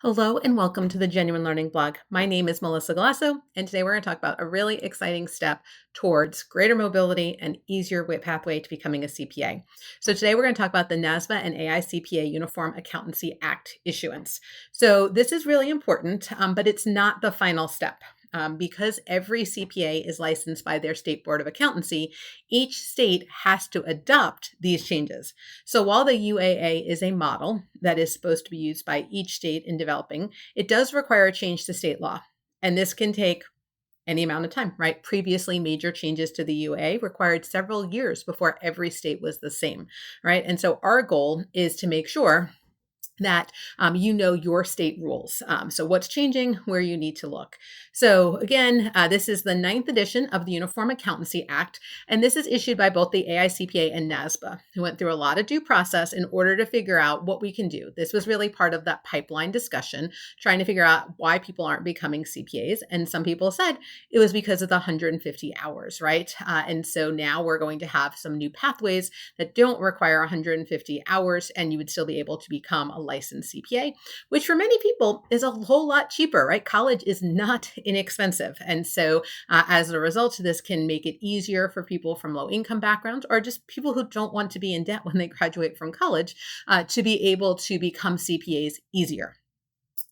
Hello and welcome to the Genuine Learning Blog. My name is Melissa Galasso, and today we're going to talk about a really exciting step towards greater mobility and easier pathway to becoming a CPA. So today we're going to talk about the NASBA and AICPA Uniform Accountancy Act issuance. So this is really important, but it's not the final step. Because every CPA is licensed by their state board of accountancy, each state has to adopt these changes. So while the UAA is a model that is supposed to be used by each state in developing, it does require a change to state law. And this can take any amount of time, right? Previously, major changes to the UAA required several years before every state was the same, right? And so our goal is to make sure that you know your state rules. So what's changing, where you need to look. So again, this is the 9th edition of the Uniform Accountancy Act, and this is issued by both the AICPA and NASBA, who went through a lot of due process in order to figure out what we can do. This was really part of that pipeline discussion, trying to figure out why people aren't becoming CPAs. And some people said it was because of the 150 hours, right? And so now we're going to have some new pathways that don't require 150 hours, and you would still be able to become a licensed CPA, which for many people is a whole lot cheaper, right? College is not inexpensive. And so as a result, this can make it easier for people from low income backgrounds or just people who don't want to be in debt when they graduate from college to be able to become CPAs easier.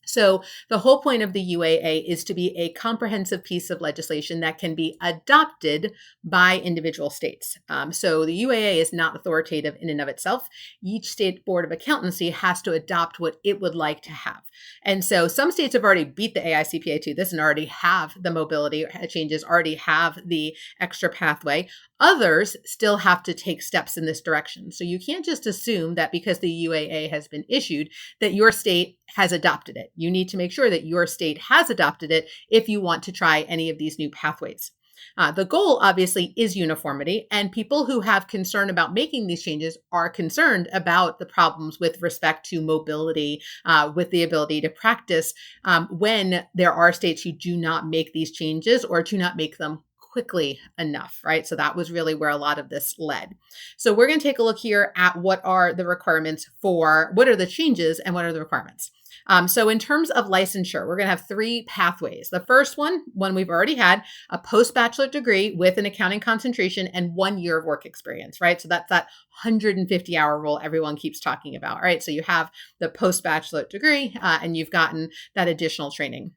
So the whole point of the UAA is to be a comprehensive piece of legislation that can be adopted by individual states. So the UAA is not authoritative in and of itself. Each state board of accountancy has to adopt what it would like to have. And so some states have already beat the AICPA to this and already have the mobility changes, already have the extra pathway. Others still have to take steps in this direction. So you can't just assume that because the UAA has been issued that your state has adopted it. You need to make sure that your state has adopted it if you want to try any of these new pathways. The goal, obviously, is uniformity, and people who have concern about making these changes are concerned about the problems with respect to mobility, with the ability to practice when there are states who do not make these changes or do not make them quickly enough, right? So that was really where a lot of this led. So we're going to take a look here at what are the requirements for, what are the changes and what are the requirements. So in terms of licensure, we're going to have 3 pathways. The first one we've already had, a post-bachelor degree with an accounting concentration and 1 year of work experience, right? So that's that 150-hour rule everyone keeps talking about, right? So you have the post-bachelor degree and you've gotten that additional training.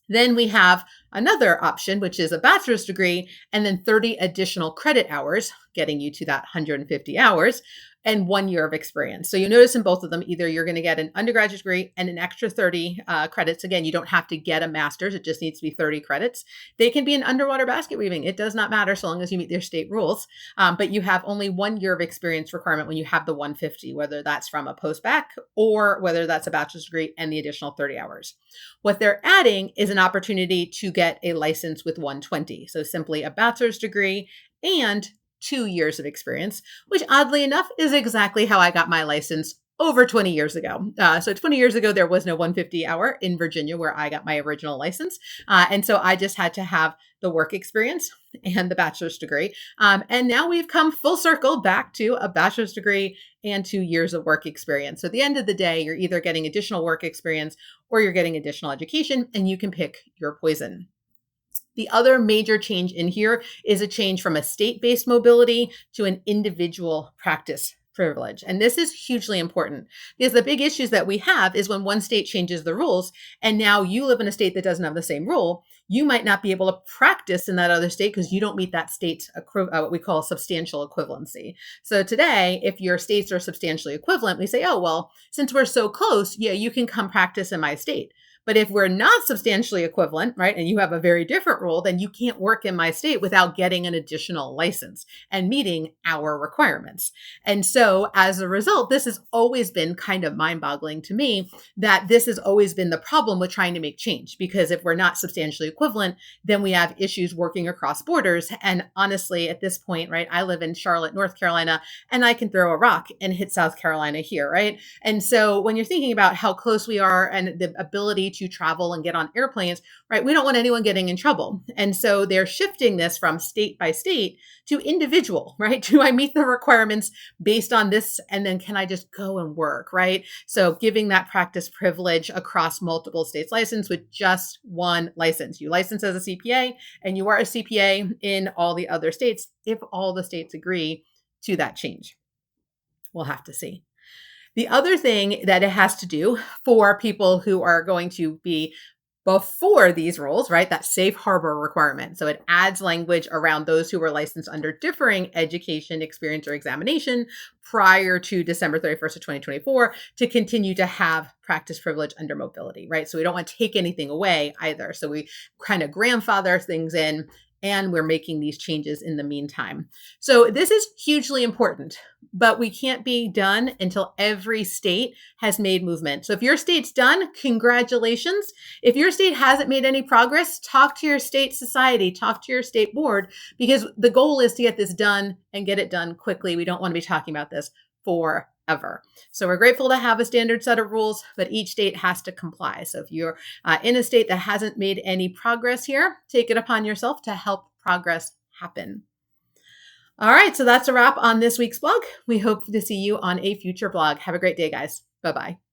Then we have another option, which is a bachelor's degree and then 30 additional credit hours, getting you to that 150 hours and 1 year of experience. So you notice in both of them, either you're going to get an undergraduate degree and an extra 30 credits. Again, you don't have to get a master's. It just needs to be 30 credits. They can be in underwater basket weaving. It does not matter so long as you meet their state rules. But you have only 1 year of experience requirement when you have the 150, whether that's from a post-bac or whether that's a bachelor's degree and the additional 30 hours. What they're adding is an opportunity to get a license with 120. So simply a bachelor's degree and 2 years of experience, which oddly enough is exactly how I got my license over 20 years ago. So 20 years ago, there was no 150 hour in Virginia where I got my original license. And so I just had to have the work experience and the bachelor's degree. And now we've come full circle back to a bachelor's degree and 2 years of work experience. So at the end of the day, you're either getting additional work experience or you're getting additional education, and you can pick your poison. The other major change in here is a change from a state-based mobility to an individual practice privilege. And this is hugely important because the big issues that we have is when one state changes the rules and now you live in a state that doesn't have the same rule, you might not be able to practice in that other state because you don't meet that state's what we call substantial equivalency. So today, if your states are substantially equivalent, we say, oh, well, since we're so close, yeah, you can come practice in my state. But if we're not substantially equivalent, right, and you have a very different rule, then you can't work in my state without getting an additional license and meeting our requirements. And so as a result, this has always been kind of mind-boggling to me that this has always been the problem with trying to make change, because if we're not substantially equivalent, then we have issues working across borders. And honestly, at this point, right, I live in Charlotte, North Carolina, and I can throw a rock and hit South Carolina here, right? And so when you're thinking about how close we are and the ability to travel and get on airplanes, right? We don't want anyone getting in trouble. And so they're shifting this from state by state to individual, right? Do I meet the requirements based on this? And then can I just go and work, right? So giving that practice privilege across multiple states license with just one license. You license as a CPA and you are a CPA in all the other states if all the states agree to that change. We'll have to see. The other thing that it has to do for people who are going to be before these rules, right? That safe harbor requirement. So it adds language around those who were licensed under differing education, experience, or examination prior to December 31st of 2024 to continue to have practice privilege under mobility, right? So we don't want to take anything away either. So we kind of grandfather things in, and we're making these changes in the meantime. So this is hugely important, but we can't be done until every state has made movement. So if your state's done, congratulations. If your state hasn't made any progress, talk to your state society, talk to your state board, because the goal is to get this done and get it done quickly. We don't want to be talking about this forever. So we're grateful to have a standard set of rules, but each state has to comply. So if you're in a state that hasn't made any progress here, take it upon yourself to help progress happen. All right, so that's a wrap on this week's blog. We hope to see you on a future blog. Have a great day, guys. Bye-bye.